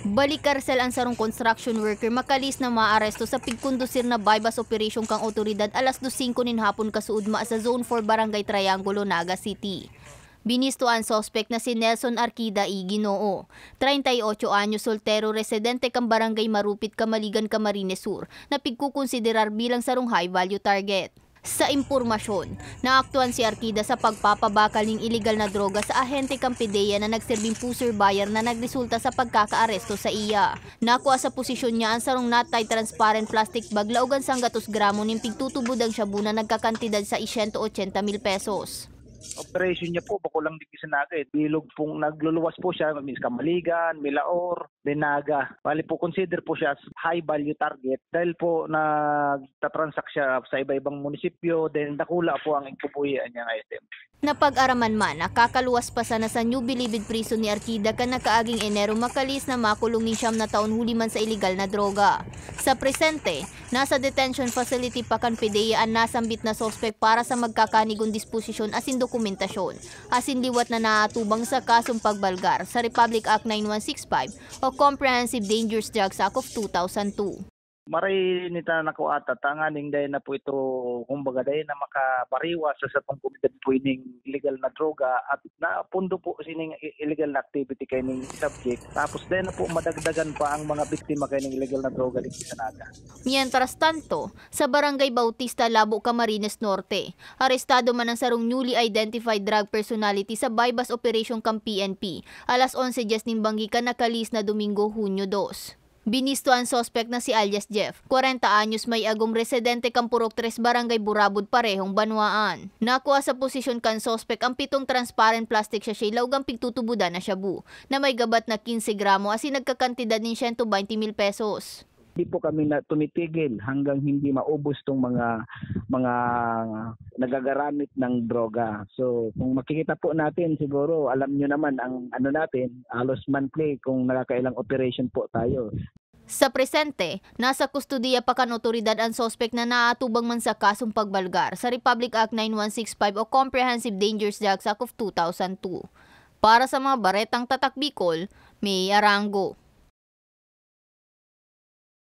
Balik karsel ang sarong construction worker makalis na maaresto sa pigkondusir na bypass operation kang otoridad alas 2:05 nin hapon kasuudma sa Zone 4 Barangay Triangulo, Naga City. Binisto ang suspect na si Nelson Arquida I. Ginoo, 38 anyos, soltero, residente kang Barangay Marupit, Kamaligan, Camarines Sur, na pigkukonsiderar bilang sarong high value target. Sa impormasyon, naaktuhan si Arquida sa pagpapabakal ng iligal na droga sa ahente kang PDEA na nagsirbing pusher buyer na nagresulta sa pagkakaaresto sa iya. Nakuha sa posisyon niya ang sarong natay transparent plastic bag laugan sang 200 gramo ng pigtutubod ang shabu na nagkakantidad sa 180,000 pesos. Operation niya po, bako lang di sa Naga. Bilog pong nagluluwas po siya, Miss Kamaligan, Milaor, Naga. Bali po, consider po siya as high value target dahil po nagtatransact siya sa iba-ibang munisipyo, then nakula po ang ipupuhian niyang item. Napag-araman man, nakakaluwas pa sana sa New Bilibid Prison ni Arquida ka nakaaging Enero makalis na makulong ni 9 na taon huli man sa iligal na droga. Sa presente, nasa detention facility pa kan PDEA ang nasambit na suspect para sa magkakanigong disposisyon asin dokumentasyon, asin liwat na naatubang sa kasong pagbalgar sa Republic Act 9165 o Comprehensive Dangerous Drugs Act of 2002. Maray nita nako ata tanganing dahil na po ito kumbaga dahil na makapariwas sa atong komunidad po ining illegal na droga at napundo po sining illegal na activity kay ning subject. Tapos dahil na po madagdagan pa ang mga biktima kay ning illegal na droga dito sa Naga. Mientras tanto, sa Barangay Bautista, Labo, Camarines Norte, arestado man ang sarong newly identified drug personality sa bypass operation kang PNP alas 11:10 ning banggi nakalis na Domingo, Hunyo 2. Binisto ang suspect na si alias Jeff, 40 anyos, may agom, residente kang Purok 3 Barangay Burabod, parehong Banwaan. Nakuha sa posisyon kan suspect ang 7 transparent plastic sachet laugang pigtutubudan na shabu na may gabat na 15 gramo asin nagkakantidad ng 120,000 pesos. Hindi po kami na tumitigil hanggang hindi maubos tong mga nagagaramit ng droga. So kung makikita po natin, siguro alam nyo naman ang ano natin, halos monthly kung nakakailang operation po tayo. Sa presente, nasa kustudiya pa kan otoridad ang suspect na naatubang man sa kasong pagbalgar sa Republic Act 9165 o Comprehensive Dangerous Drugs Act of 2002. Para sa mga baretang tatak Bicol, May Arango.